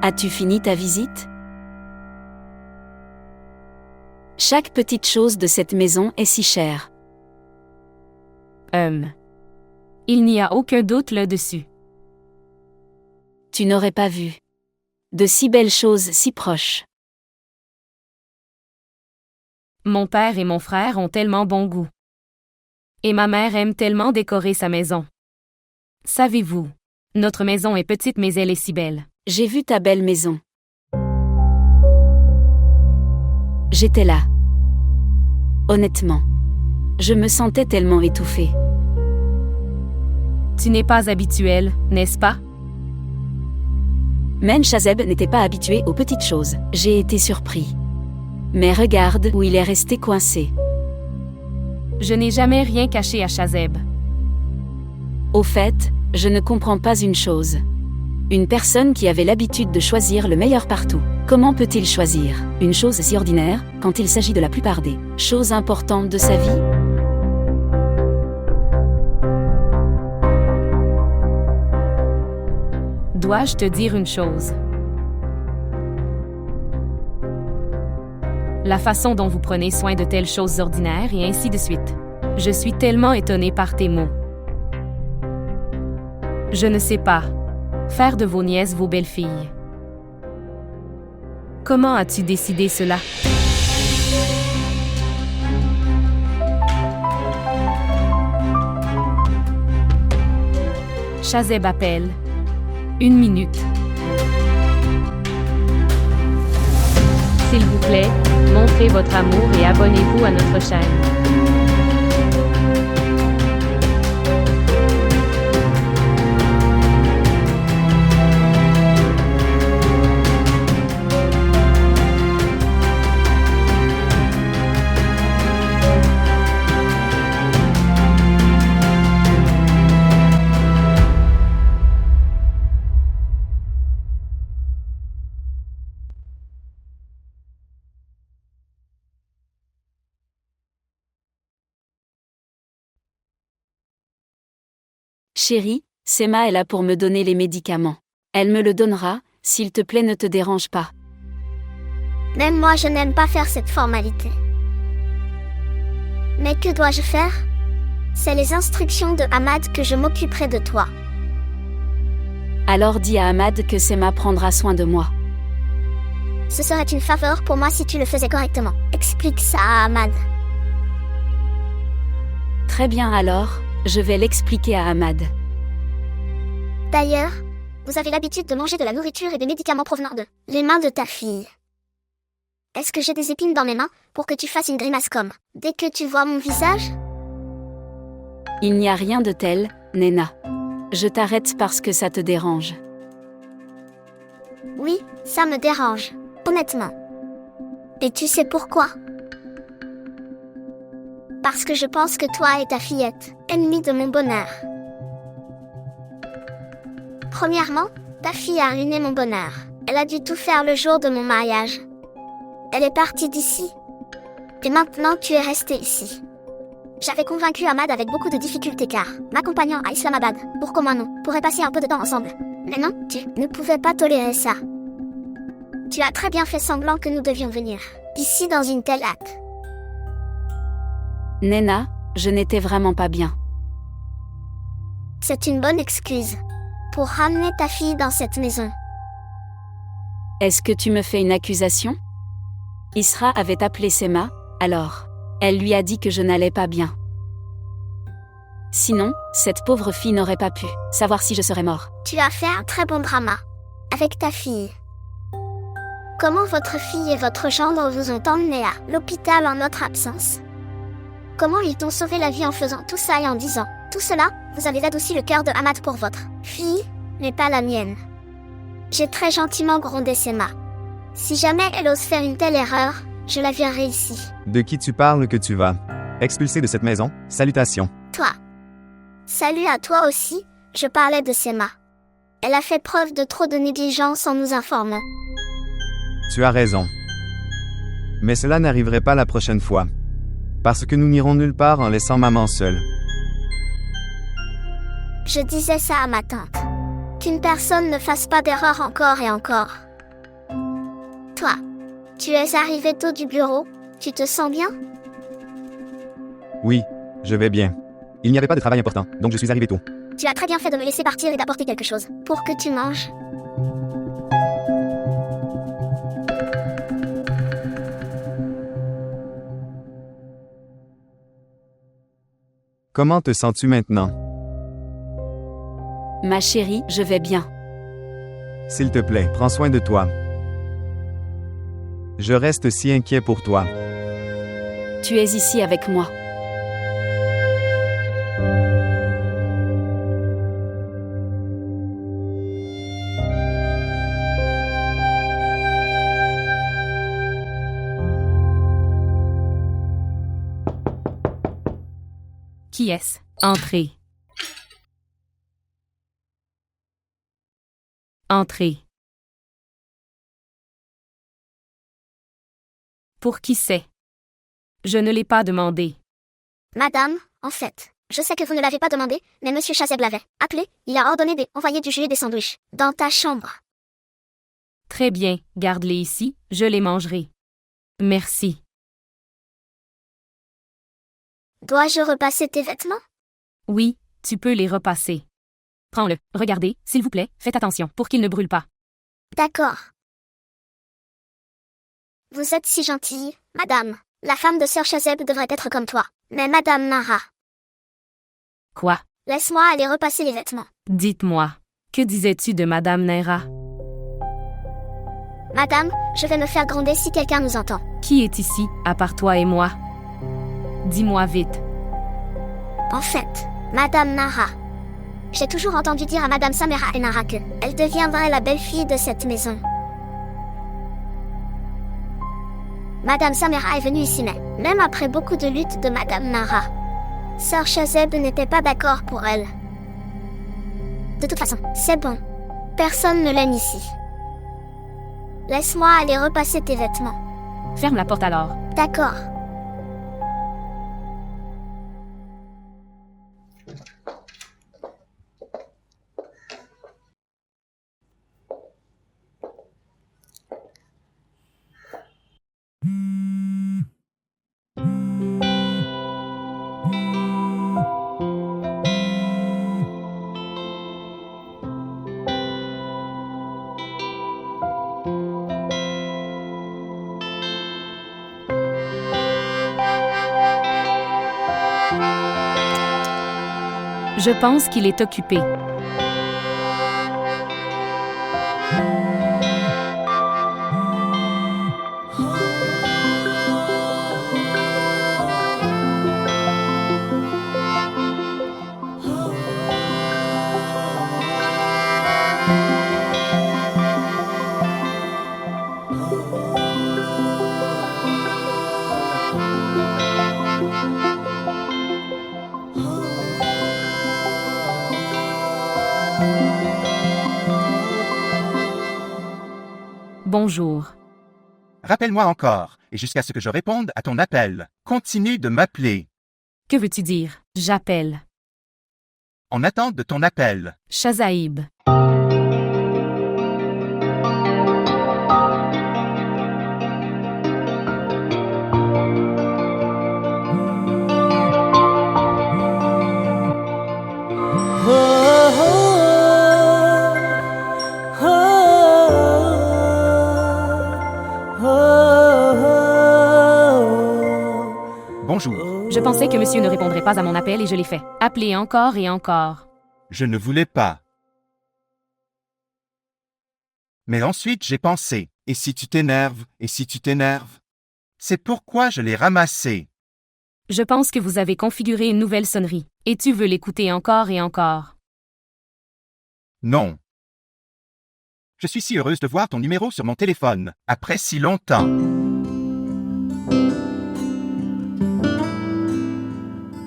As-tu fini ta visite? Chaque petite chose de cette maison est si chère. Il n'y a aucun doute là-dessus. Tu n'aurais pas vu de si belles choses si proches. Mon père et mon frère ont tellement bon goût. Et ma mère aime tellement décorer sa maison. Savez-vous, notre maison est petite mais elle est si belle. J'ai vu ta belle maison. J'étais là. Honnêtement, je me sentais tellement étouffée. Tu n'es pas habituel, n'est-ce pas? Menchazeb n'était pas habitué aux petites choses. J'ai été surpris. Mais regarde où il est resté coincé. Je n'ai jamais rien caché à Chazeb. Au fait, je ne comprends pas une chose. Une personne qui avait l'habitude de choisir le meilleur partout, comment peut-il choisir une chose si ordinaire quand il s'agit de la plupart des choses importantes de sa vie? Dois-je te dire une chose? La façon dont vous prenez soin de telles choses ordinaires et ainsi de suite. Je suis tellement étonnée par tes mots. Je ne sais pas. Faire de vos nièces vos belles-filles. Comment as-tu décidé cela? Chazeb appelle. 1 minute. S'il vous plaît, montrez votre amour et abonnez-vous à notre chaîne. Chérie, Sema est là pour me donner les médicaments. Elle me le donnera, s'il te plaît ne te dérange pas. Même moi je n'aime pas faire cette formalité. Mais que dois-je faire? C'est les instructions de Ahmad que je m'occuperai de toi. Alors dis à Ahmad que Sema prendra soin de moi. Ce serait une faveur pour moi si tu le faisais correctement. Explique ça à Ahmad. Très bien alors, je vais l'expliquer à Ahmad. D'ailleurs, vous avez l'habitude de manger de la nourriture et des médicaments provenant de les mains de ta fille. Est-ce que j'ai des épines dans mes mains pour que tu fasses une grimace comme dès que tu vois mon visage? Il n'y a rien de tel, Nena. Je t'arrête parce que ça te dérange. Oui, ça me dérange, honnêtement. Et tu sais pourquoi? Parce que je pense que toi et ta fillette, ennemis de mon bonheur. Premièrement, ta fille a ruiné mon bonheur. Elle a dû tout faire le jour de mon mariage. Elle est partie d'ici. Et maintenant tu es resté ici. J'avais convaincu Ahmad avec beaucoup de difficultés car, m'accompagnant à Islamabad, pour qu'au moins nous pourrait passer un peu de temps ensemble. Mais non, tu ne pouvais pas tolérer ça. Tu as très bien fait semblant que nous devions venir ici dans une telle hâte. Nena, je n'étais vraiment pas bien. C'est une bonne excuse pour ramener ta fille dans cette maison. Est-ce que tu me fais une accusation? Isra avait appelé Sema, alors. Elle lui a dit que je n'allais pas bien. Sinon, cette pauvre fille n'aurait pas pu savoir si je serais mort. Tu as fait un très bon drama avec ta fille. Comment votre fille et votre gendre vous ont emmené à l'hôpital en notre absence? Comment ils t'ont sauvé la vie en faisant tout ça et en disant tout cela, vous avez adouci le cœur de Ahmad pour votre fille, mais pas la mienne. J'ai très gentiment grondé Sema. Si jamais elle ose faire une telle erreur, je la virerai ici. De qui tu parles que tu vas expulser de cette maison? Salutations. Toi. Salut à toi aussi, je parlais de Sema. Elle a fait preuve de trop de négligence en nous informant. Tu as raison. Mais cela n'arriverait pas la prochaine fois. Parce que nous n'irons nulle part en laissant maman seule. Je disais ça à ma tante. Qu'une personne ne fasse pas d'erreur encore et encore. Tu es arrivé tôt du bureau, tu te sens bien? Oui, je vais bien. Il n'y avait pas de travail important, donc je suis arrivé tôt. Tu as très bien fait de me laisser partir et d'apporter quelque chose, pour que tu manges. Comment te sens-tu maintenant? Ma chérie, je vais bien. S'il te plaît, prends soin de toi. Je reste si inquiet pour toi. Tu es ici avec moi. Qui est-ce? Entrez. Entrez. Pour qui c'est? Je ne l'ai pas demandé. Madame, en fait, je sais que vous ne l'avez pas demandé, mais Monsieur Chazeb l'avait appelé, il a ordonné d'envoyer du jus et des sandwichs dans ta chambre. Très bien, garde-les ici, je les mangerai. Merci. Dois-je repasser tes vêtements? Oui, tu peux les repasser. Prends-le, regardez, s'il vous plaît, faites attention pour qu'il ne brûle pas. D'accord. Vous êtes si gentille, madame. La femme de Sir Chazeb devrait être comme toi. Mais madame Nara, Quoi? laisse-moi aller repasser les vêtements. Dites-moi, que disais-tu de Madame Naira? Madame, je vais me faire gronder si quelqu'un nous entend. Qui est ici, à part toi et moi? Dis-moi vite. En fait, madame Nara. J'ai toujours entendu dire à madame Samira et Nara que elle deviendrait la belle-fille de cette maison. Madame Samira est venue ici, mais même après beaucoup de luttes de madame Nara, Sir Chazeb n'était pas d'accord pour elle. De toute façon, c'est bon. Personne ne l'aime ici. Laisse-moi aller repasser tes vêtements. Ferme la porte alors. D'accord. Je pense qu'il est occupé. Bonjour. Rappelle-moi encore, et jusqu'à ce que je réponde à ton appel, continue de m'appeler. Que veux-tu dire? J'appelle. En attente de ton appel. Chazaïb. Bonjour. Je pensais que monsieur ne répondrait pas à mon appel et je l'ai fait. Appelez encore et encore. Je ne voulais pas. Mais ensuite j'ai pensé, et si tu t'énerves, et si tu t'énerves? C'est pourquoi je l'ai ramassé. Je pense que vous avez configuré une nouvelle sonnerie. Et tu veux l'écouter encore et encore. Non. Je suis si heureuse de voir ton numéro sur mon téléphone, après si longtemps.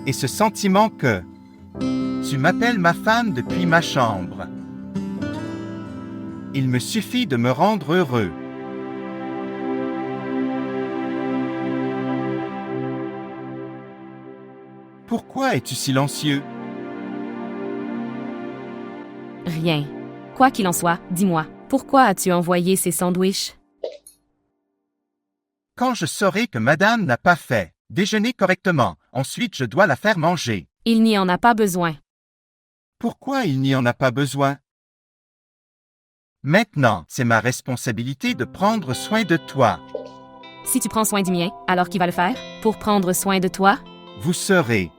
Et ce sentiment que tu m'appelles ma femme depuis ma chambre. Il me suffit de me rendre heureux. Pourquoi es-tu silencieux? Rien. Quoi qu'il en soit, dis-moi, pourquoi as-tu envoyé ces sandwichs? Quand je saurai que madame n'a pas fait déjeuner correctement, ensuite je dois la faire manger. Il n'y en a pas besoin. Pourquoi il n'y en a pas besoin? Maintenant, c'est ma responsabilité de prendre soin de toi. Si tu prends soin du mien, alors qui va le faire? Pour prendre soin de toi? Vous serez.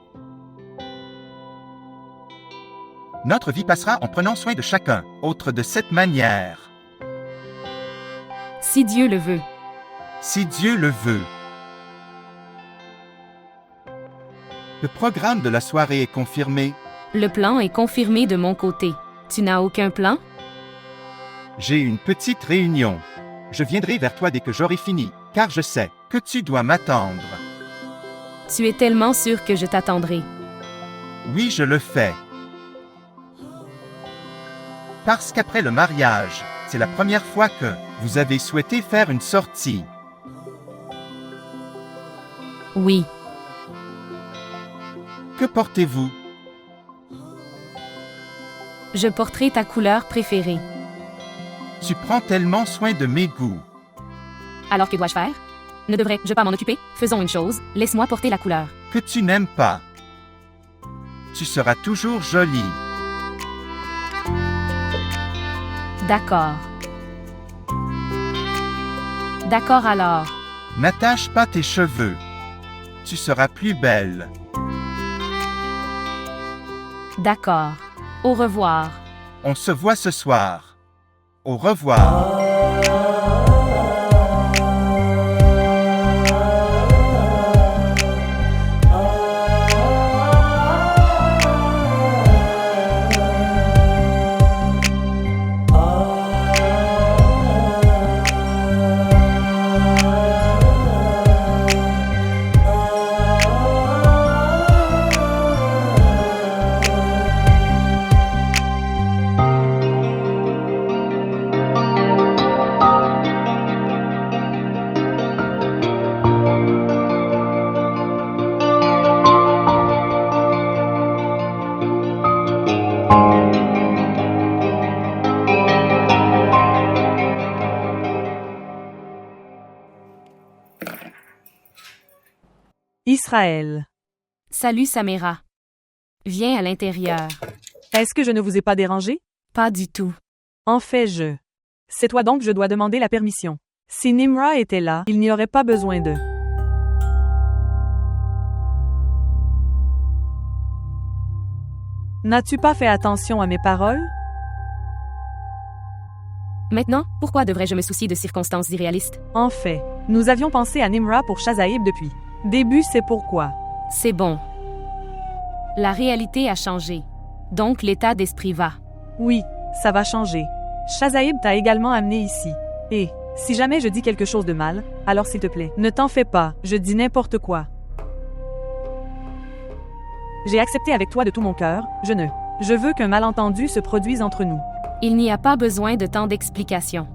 Notre vie passera en prenant soin de chacun, autre de cette manière. Si Dieu le veut. Si Dieu le veut. Le programme de la soirée est confirmé. Le plan est confirmé de mon côté. Tu n'as aucun plan? J'ai une petite réunion. Je viendrai vers toi dès que j'aurai fini, car je sais que tu dois m'attendre. Tu es tellement sûr que je t'attendrai. Oui, je le fais. Parce qu'après le mariage, c'est la première fois que vous avez souhaité faire une sortie. Oui. Que portez-vous? Je porterai ta couleur préférée. Tu prends tellement soin de mes goûts. Alors que dois-je faire? Ne devrais-je pas m'en occuper? Faisons une chose, laisse-moi porter la couleur. Que tu n'aimes pas. Tu seras toujours jolie. D'accord. D'accord alors. N'attache pas tes cheveux. Tu seras plus belle. D'accord. Au revoir. On se voit ce soir. Au revoir. Israël. Salut Samira. Viens à l'intérieur. Est-ce que je ne vous ai pas dérangé? Pas du tout. En fait, c'est toi donc je dois demander la permission. Si Nimra était là, il n'y aurait pas besoin de... N'as-tu pas fait attention à mes paroles? Maintenant, pourquoi devrais-je me soucier de circonstances irréalistes? En fait, nous avions pensé à Nimra pour Shazaïb depuis. Début, c'est pourquoi. C'est bon. La réalité a changé. Donc l'état d'esprit va. Oui, ça va changer. Shazaïb t'a également amené ici. Et, si jamais je dis quelque chose de mal, alors s'il te plaît, ne t'en fais pas, je dis n'importe quoi. J'ai accepté avec toi de tout mon cœur, je veux qu'un malentendu se produise entre nous. Il n'y a pas besoin de tant d'explications.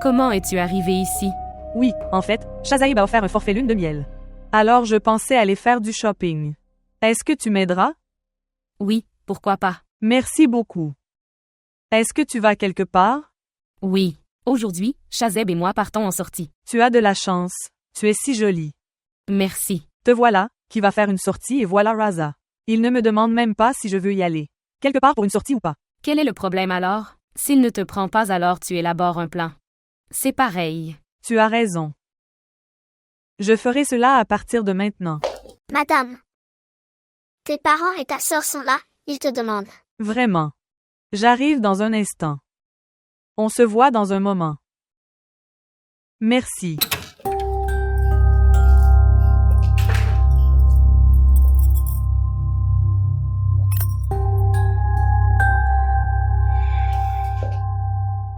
Comment es-tu arrivé ici? Oui, en fait, Shazaïb a offert un forfait lune de miel. Alors je pensais aller faire du shopping. Est-ce que tu m'aideras? Oui, pourquoi pas? Merci beaucoup. Est-ce que tu vas quelque part? Oui. Aujourd'hui, Shazeb et moi partons en sortie. Tu as de la chance. Tu es si jolie. Merci. Te voilà, qui va faire une sortie et voilà Raza. Il ne me demande même pas si je veux y aller. Quelque part pour une sortie ou pas. Quel est le problème alors? S'il ne te prend pas alors tu élabores un plan. C'est pareil. Tu as raison. Je ferai cela à partir de maintenant. Madame. Tes parents et ta sœur sont là, ils te demandent. Vraiment. J'arrive dans un instant. On se voit dans un moment. Merci.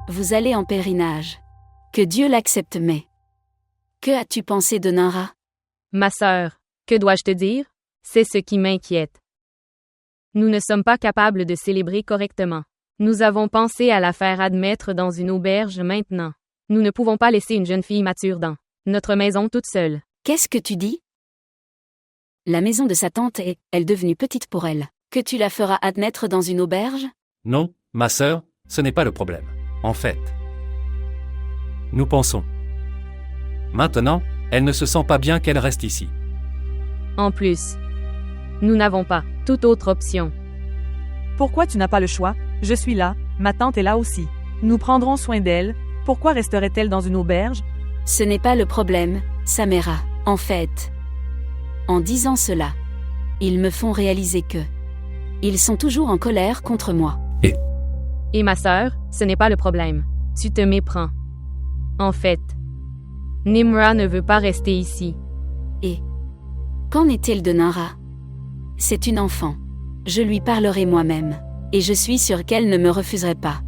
Vous allez en pèlerinage. Que Dieu l'accepte mais. Que as-tu pensé de Nara? Ma sœur, que dois-je te dire? C'est ce qui m'inquiète. Nous ne sommes pas capables de célébrer correctement. Nous avons pensé à la faire admettre dans une auberge maintenant. Nous ne pouvons pas laisser une jeune fille mature dans notre maison toute seule. Qu'est-ce que tu dis? La maison de sa tante est devenue petite pour elle. Que tu la feras admettre dans une auberge? Non, ma sœur, ce n'est pas le problème. En fait, nous pensons Maintenant, elle ne se sent pas bien qu'elle reste ici. En plus, nous n'avons pas toute autre option. Pourquoi tu n'as pas le choix? Je suis là, ma tante est là aussi. Nous prendrons soin d'elle. Pourquoi resterait-elle dans une auberge? Ce n'est pas le problème, Samira. En fait, en disant cela, ils me font réaliser que ils sont toujours en colère contre moi. Et ma sœur, ce n'est pas le problème. Tu te méprends. En fait, Nimra ne veut pas rester ici. Et qu'en est-il de Nara? C'est une enfant. Je lui parlerai moi-même. Et je suis sûre qu'elle ne me refuserait pas.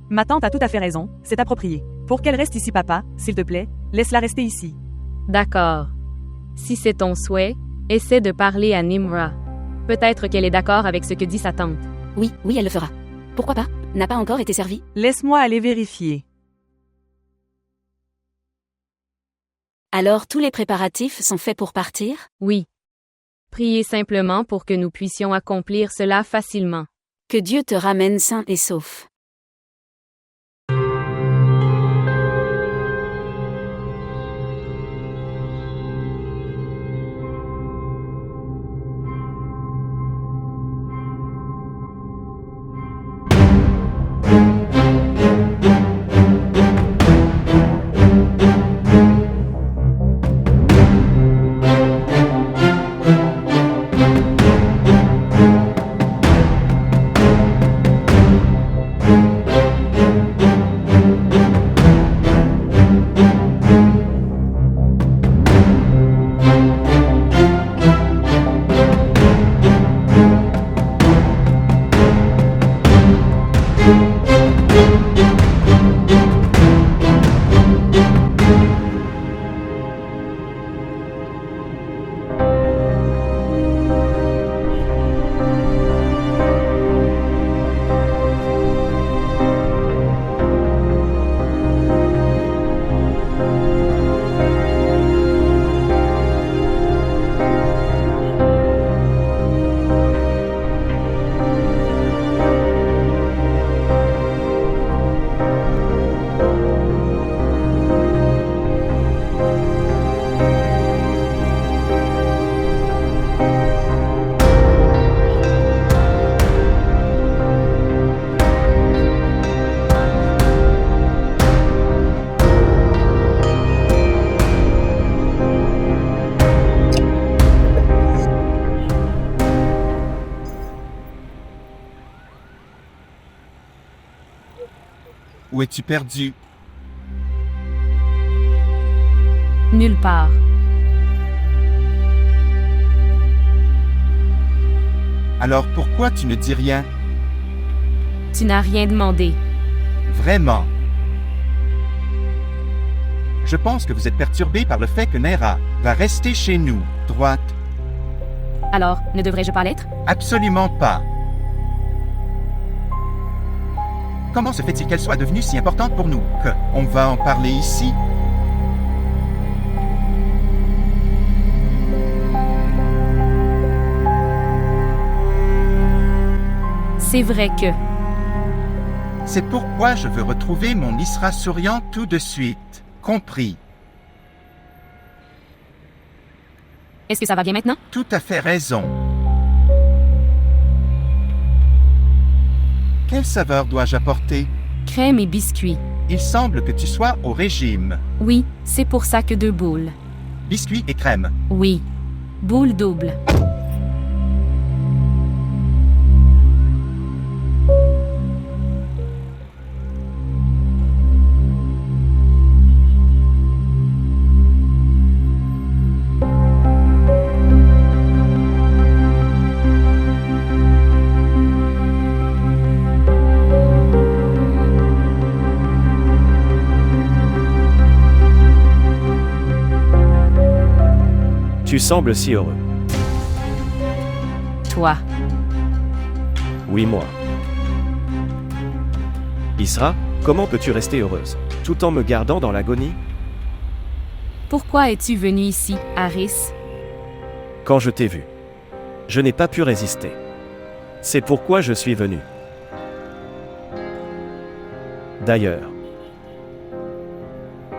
Ma tante a tout à fait raison, c'est approprié. Pour qu'elle reste ici, papa, s'il te plaît, laisse-la rester ici. D'accord. Si c'est ton souhait, essaie de parler à Nimra. Peut-être qu'elle est d'accord avec ce que dit sa tante. Oui, elle le fera. Pourquoi pas? N'a pas encore été servi? Laisse-moi aller vérifier. Alors tous les préparatifs sont faits pour partir? Oui. Priez simplement pour que nous puissions accomplir cela facilement. Que Dieu te ramène sain et sauf. Où es-tu perdu? Nulle part. Alors pourquoi tu ne dis rien? Tu n'as rien demandé. Vraiment? Je pense que vous êtes perturbé par le fait que Naira va rester chez nous, droite. Alors, ne devrais-je pas l'être? Absolument pas. Comment se fait-il qu'elle soit devenue si importante pour nous que on va en parler ici? C'est vrai que... C'est pourquoi je veux retrouver mon Isra souriant tout de suite. Compris. Est-ce que ça va bien maintenant? Tout à fait raison. Quelle saveur dois-je apporter? Crème et biscuits. Il semble que tu sois au régime. Oui, c'est pour ça que 2 boules. Biscuits et crème. Oui. Boule double. Tu sembles si heureux. Toi. Oui, moi. Isra, comment peux-tu rester heureuse, tout en me gardant dans l'agonie? Pourquoi es-tu venu ici, Harris? Quand je t'ai vu, je n'ai pas pu résister. C'est pourquoi je suis venu.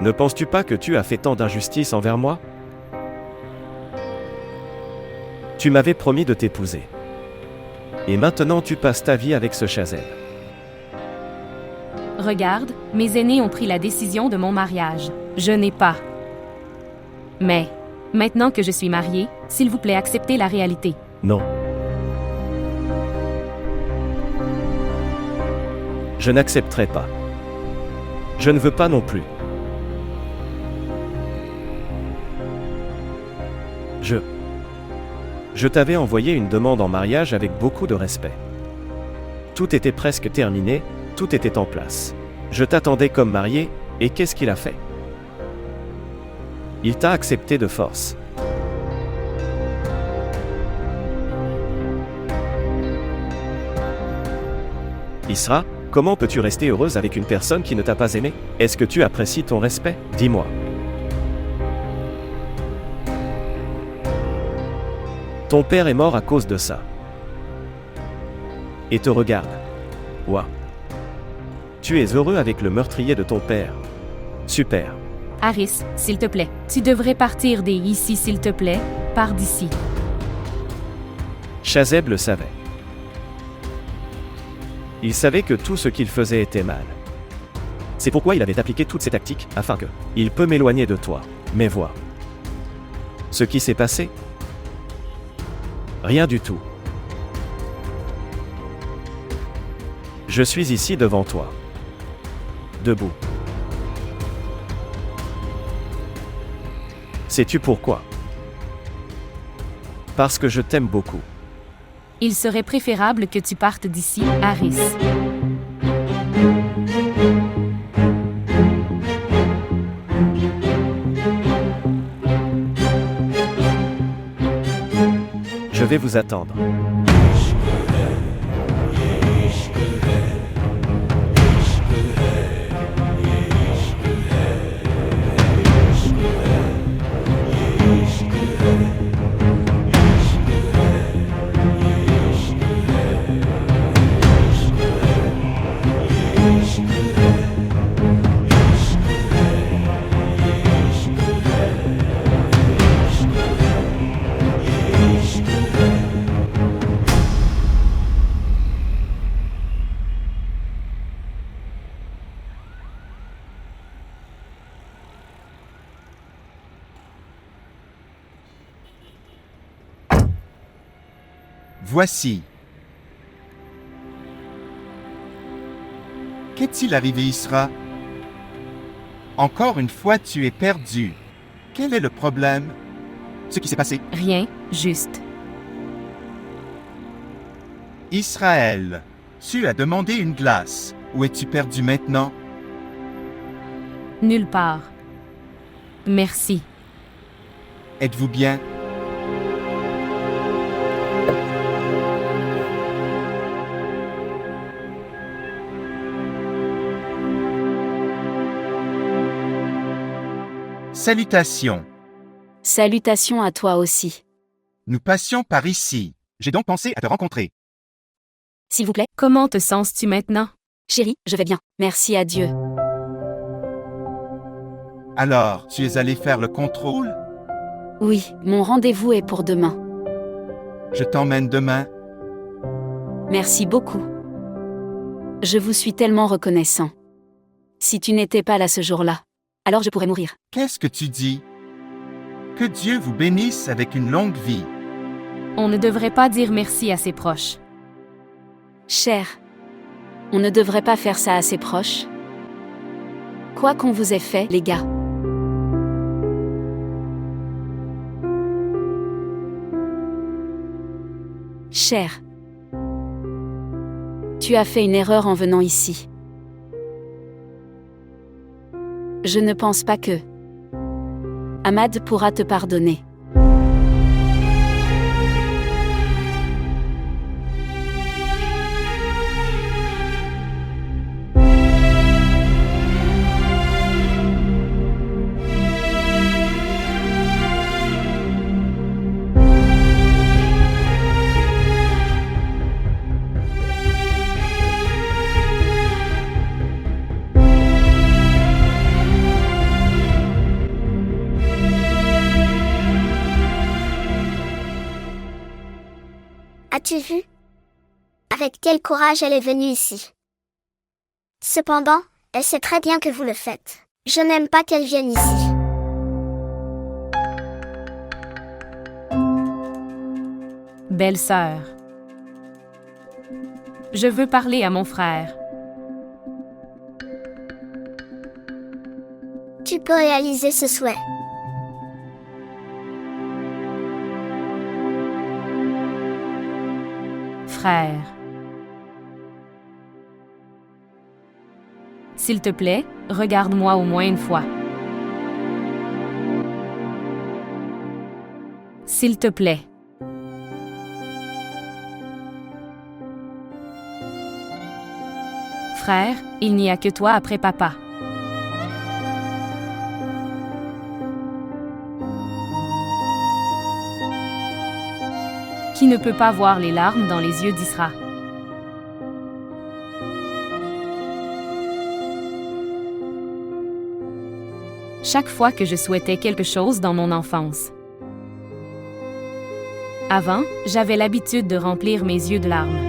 Ne penses-tu pas que tu as fait tant d'injustice envers moi? Tu m'avais promis de t'épouser. Et maintenant tu passes ta vie avec ce Chazeb. Regarde, mes aînés ont pris la décision de mon mariage. Je n'ai pas. Mais, maintenant que je suis mariée, s'il vous plaît, acceptez la réalité. Non. Je n'accepterai pas. Je ne veux pas non plus. Je t'avais envoyé une demande en mariage avec beaucoup de respect. Tout était presque terminé, tout était en place. Je t'attendais comme marié, et qu'est-ce qu'il a fait? Il t'a accepté de force. Isra, comment peux-tu rester heureuse avec une personne qui ne t'a pas aimé? Est-ce que tu apprécies ton respect? Dis-moi. Ton père est mort à cause de ça. Et te regarde. Ouah. Tu es heureux avec le meurtrier de ton père. Super. Harris, s'il te plaît. Tu devrais partir d'ici, s'il te plaît. Pars d'ici. Chazeb le savait. Il savait que tout ce qu'il faisait était mal. C'est pourquoi il avait appliqué toutes ces tactiques, afin que il peut m'éloigner de toi. Mais vois. Ce qui s'est passé? Rien du tout. Je suis ici devant toi. Debout. Sais-tu pourquoi? Parce que je t'aime beaucoup. Il serait préférable que tu partes d'ici, Harris. Je vais vous attendre. Voici. Qu'est-il arrivé, Isra? Encore une fois, tu es perdu. Quel est le problème? Ce qui s'est passé? Rien, juste. Israël, tu as demandé une glace. Où es-tu perdu maintenant? Nulle part. Merci. Êtes-vous bien? Salutations. Salutations à toi aussi. Nous passions par ici. J'ai donc pensé à te rencontrer. S'il vous plaît. Comment te sens-tu maintenant? Chérie, je vais bien. Merci à Dieu. Alors, tu es allé faire le contrôle? Oui, mon rendez-vous est pour demain. Je t'emmène demain. Merci beaucoup. Je vous suis tellement reconnaissant. Si tu n'étais pas là ce jour-là, alors je pourrais mourir. Qu'est-ce que tu dis? Que Dieu vous bénisse avec une longue vie. On ne devrait pas dire merci à ses proches. Cher, on ne devrait pas faire ça à ses proches. Quoi qu'on vous ait fait, les gars. Cher, tu as fait une erreur en venant ici. Je ne pense pas que Ahmad pourra te pardonner. As-tu vu? Avec quel courage elle est venue ici. Cependant, elle sait très bien que vous le faites. Je n'aime pas qu'elle vienne ici. Belle-sœur. Je veux parler à mon frère. Tu peux réaliser ce souhait. Frère. S'il te plaît, regarde-moi au moins une fois. S'il te plaît. Frère, il n'y a que toi après papa. Qui ne peut pas voir les larmes dans les yeux d'Isra? Chaque fois que je souhaitais quelque chose dans mon enfance. Avant, j'avais l'habitude de remplir mes yeux de larmes.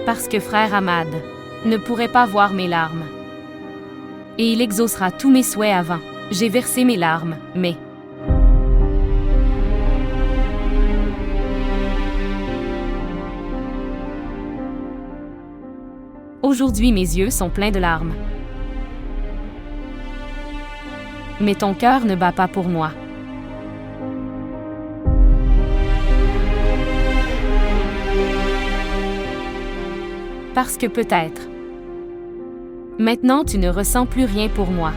Parce que frère Ahmad ne pourrait pas voir mes larmes. Et il exaucera tous mes souhaits avant. J'ai versé mes larmes, mais... Aujourd'hui, mes yeux sont pleins de larmes. Mais ton cœur ne bat pas pour moi. Parce que peut-être. Maintenant, tu ne ressens plus rien pour moi.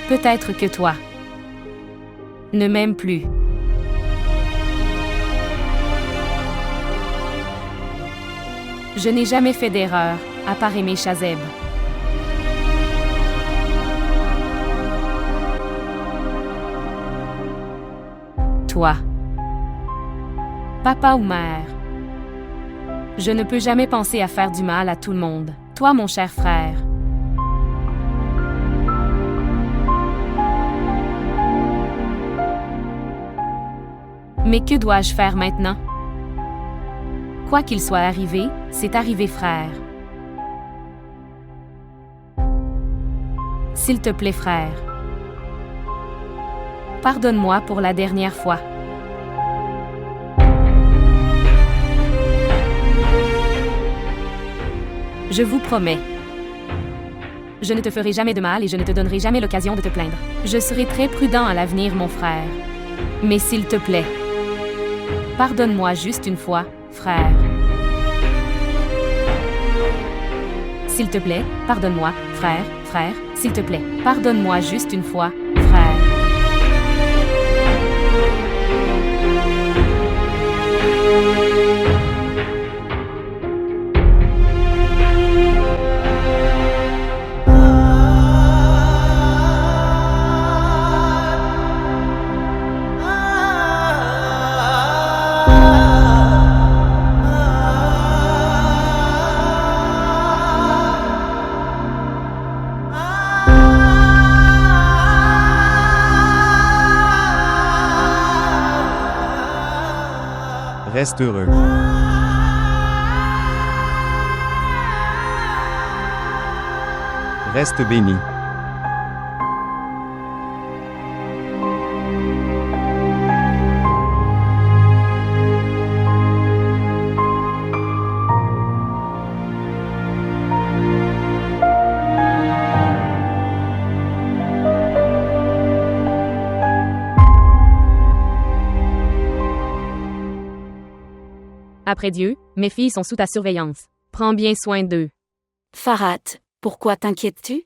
Peut-être que toi ne m'aimes plus. Je n'ai jamais fait d'erreur, à part aimer Shazeb. Toi. Papa ou mère. Je ne peux jamais penser à faire du mal à tout le monde. Toi, mon cher frère. Mais que dois-je faire maintenant? Quoi qu'il soit arrivé, c'est arrivé, frère. S'il te plaît, frère. Pardonne-moi pour la dernière fois. Je vous promets. Je ne te ferai jamais de mal et je ne te donnerai jamais l'occasion de te plaindre. Je serai très prudent à l'avenir, mon frère. Mais s'il te plaît, pardonne-moi juste une fois, frère. S'il te plaît, pardonne-moi, frère, s'il te plaît, pardonne-moi juste une fois, frère. Reste heureux. Reste béni. Après Dieu, mes filles sont sous ta surveillance. Prends bien soin d'eux. Farhat, pourquoi t'inquiètes-tu?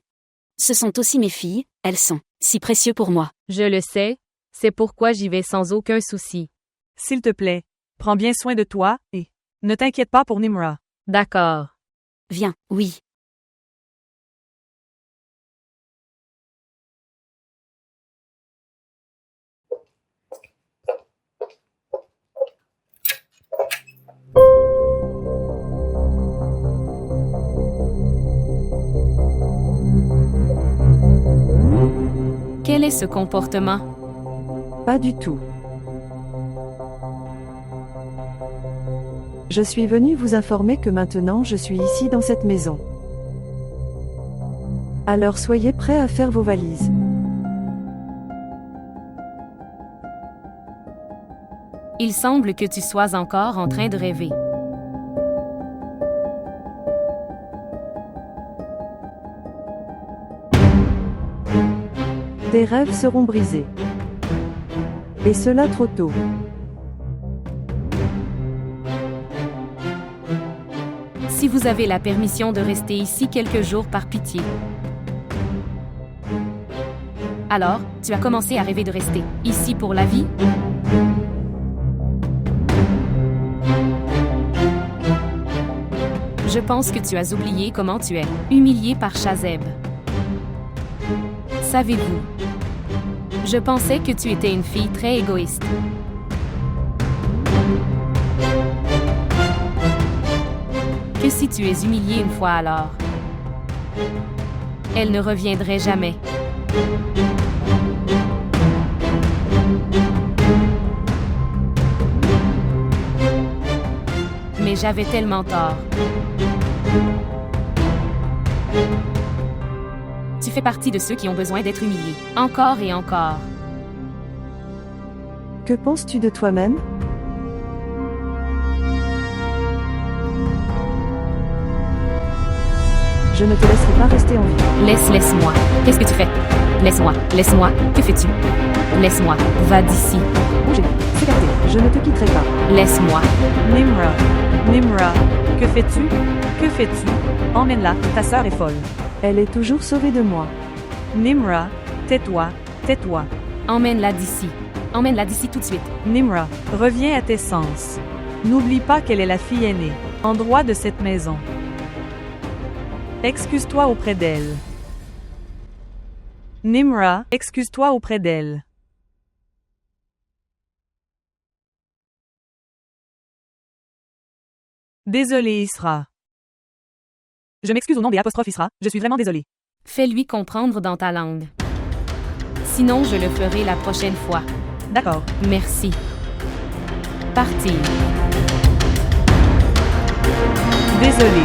Ce sont aussi mes filles, elles sont si précieuses pour moi. Je le sais, c'est pourquoi j'y vais sans aucun souci. S'il te plaît, prends bien soin de toi et ne t'inquiète pas pour Nimra. D'accord. Viens, oui. Quel est ce comportement? Pas du tout. Je suis venu vous informer que maintenant je suis ici dans cette maison. Alors soyez prêts à faire vos valises. Il semble que tu sois encore en train de rêver. Tes rêves seront brisés. Et cela trop tôt. Si vous avez la permission de rester ici quelques jours par pitié. Alors, tu as commencé à rêver de rester ici pour la vie? Je pense que tu as oublié comment tu es humilié par Shazeb. Savez-vous? Je pensais que tu étais une fille très égoïste. Que si tu es humiliée une fois alors? Elle ne reviendrait jamais. Mais j'avais tellement tort. Tu fais partie de ceux qui ont besoin d'être humiliés, encore et encore. Que penses-tu de toi-même? Je ne te laisserai pas rester en vie. Laisse-moi. Qu'est-ce que tu fais? Laisse-moi. Que fais-tu? Laisse-moi. Va d'ici. Bougez. C'est gardé. Je ne te quitterai pas. Laisse-moi. Nimra, que fais-tu? Que fais-tu? Emmène-la, ta sœur est folle. Elle est toujours sauvée de moi. Nimra, tais-toi. Emmène-la d'ici. Emmène-la d'ici tout de suite. Nimra, reviens à tes sens. N'oublie pas qu'elle est la fille aînée, en droit de cette maison. Excuse-toi auprès d'elle. Nimra, excuse-toi auprès d'elle. Désolé Isra. Je m'excuse au nom des apostrophes Isra, je suis vraiment désolé. Fais-lui comprendre dans ta langue. Sinon, je le ferai la prochaine fois. D'accord. Merci. Partir. Désolé.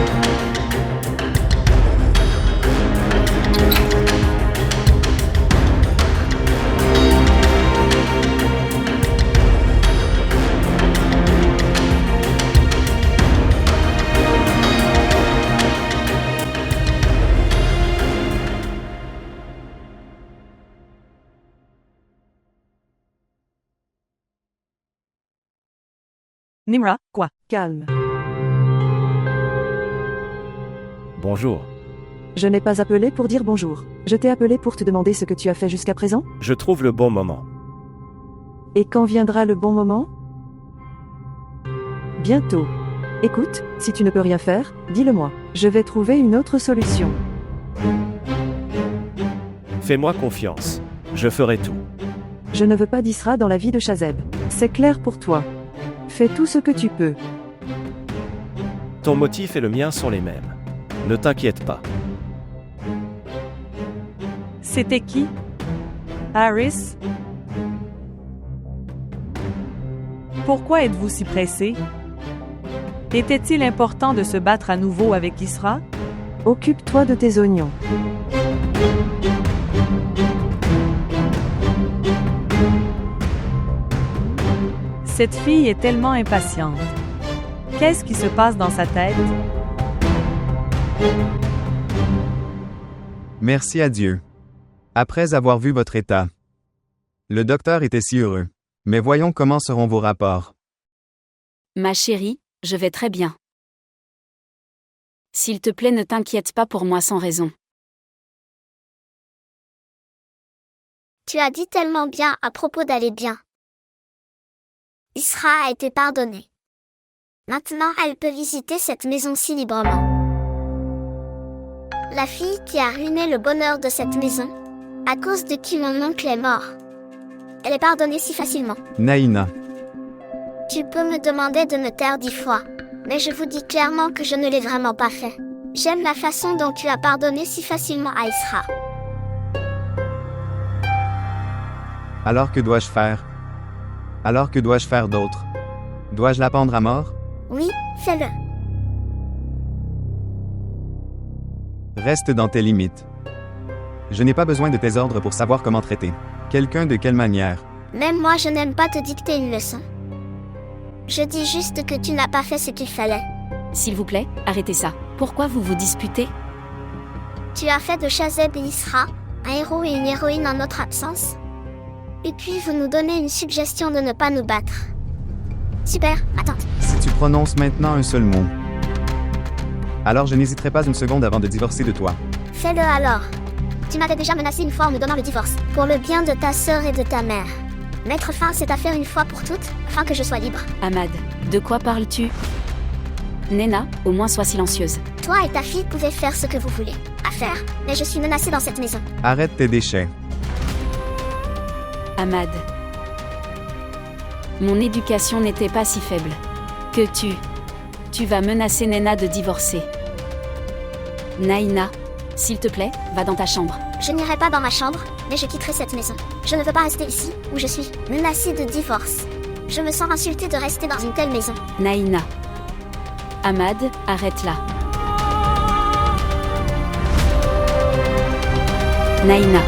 Nimra, quoi? Calme. Bonjour. Je n'ai pas appelé pour dire bonjour. Je t'ai appelé pour te demander ce que tu as fait jusqu'à présent. Je trouve le bon moment. Et quand viendra le bon moment? Bientôt. Écoute, si tu ne peux rien faire, dis-le-moi. Je vais trouver une autre solution. Fais-moi confiance. Je ferai tout. Je ne veux pas d'Isra dans la vie de Shazeb. C'est clair pour toi. Fais tout ce que tu peux. Ton motif et le mien sont les mêmes. Ne t'inquiète pas. C'était qui? Harris? Pourquoi êtes-vous si pressé? Était-il important de se battre à nouveau avec Isra? Occupe-toi de tes oignons. Cette fille est tellement impatiente. Qu'est-ce qui se passe dans sa tête? Merci à Dieu. Après avoir vu votre état, le docteur était si heureux. Mais voyons comment seront vos rapports. Ma chérie, je vais très bien. S'il te plaît, ne t'inquiète pas pour moi sans raison. Tu as dit tellement bien à propos d'aller bien. Isra a été pardonnée. Maintenant, elle peut visiter cette maison-ci librement. La fille qui a ruiné le bonheur de cette maison, à cause de qui mon oncle est mort. Elle est pardonnée si facilement. Naïna. Tu peux me demander de me taire 10 fois, mais je vous dis clairement que je ne l'ai vraiment pas fait. J'aime la façon dont tu as pardonné si facilement à Isra. Alors que dois-je faire? Alors que dois-je faire d'autre? Dois-je la pendre à mort? Oui, fais-le. Reste dans tes limites. Je n'ai pas besoin de tes ordres pour savoir comment traiter. Quelqu'un de quelle manière? Même moi, je n'aime pas te dicter une leçon. Je dis juste que tu n'as pas fait ce qu'il fallait. S'il vous plaît, arrêtez ça. Pourquoi vous vous disputez? Tu as fait de Shazeb et Isra un héros et une héroïne en notre absence. Et puis vous nous donnez une suggestion de ne pas nous battre. Super, ma tante. Si tu prononces maintenant un seul mot, alors je n'hésiterai pas une seconde avant de divorcer de toi. Fais-le alors. Tu m'avais déjà menacé une fois en me donnant le divorce. Pour le bien de ta sœur et de ta mère. Mettre fin à cette affaire une fois pour toutes, afin que je sois libre. Ahmad, de quoi parles-tu? Nena, au moins sois silencieuse. Toi et ta fille pouvez faire ce que vous voulez à faire, mais je suis menacée dans cette maison. Arrête tes déchets. Ahmad. Mon éducation n'était pas si faible. Que tu vas menacer Nena de divorcer. Naïna, s'il te plaît, va dans ta chambre. Je n'irai pas dans ma chambre, mais je quitterai cette maison. Je ne veux pas rester ici, où je suis, menacée de divorce. Je me sens insultée de rester dans une telle maison. Naïna. Ahmad, arrête là. Naïna.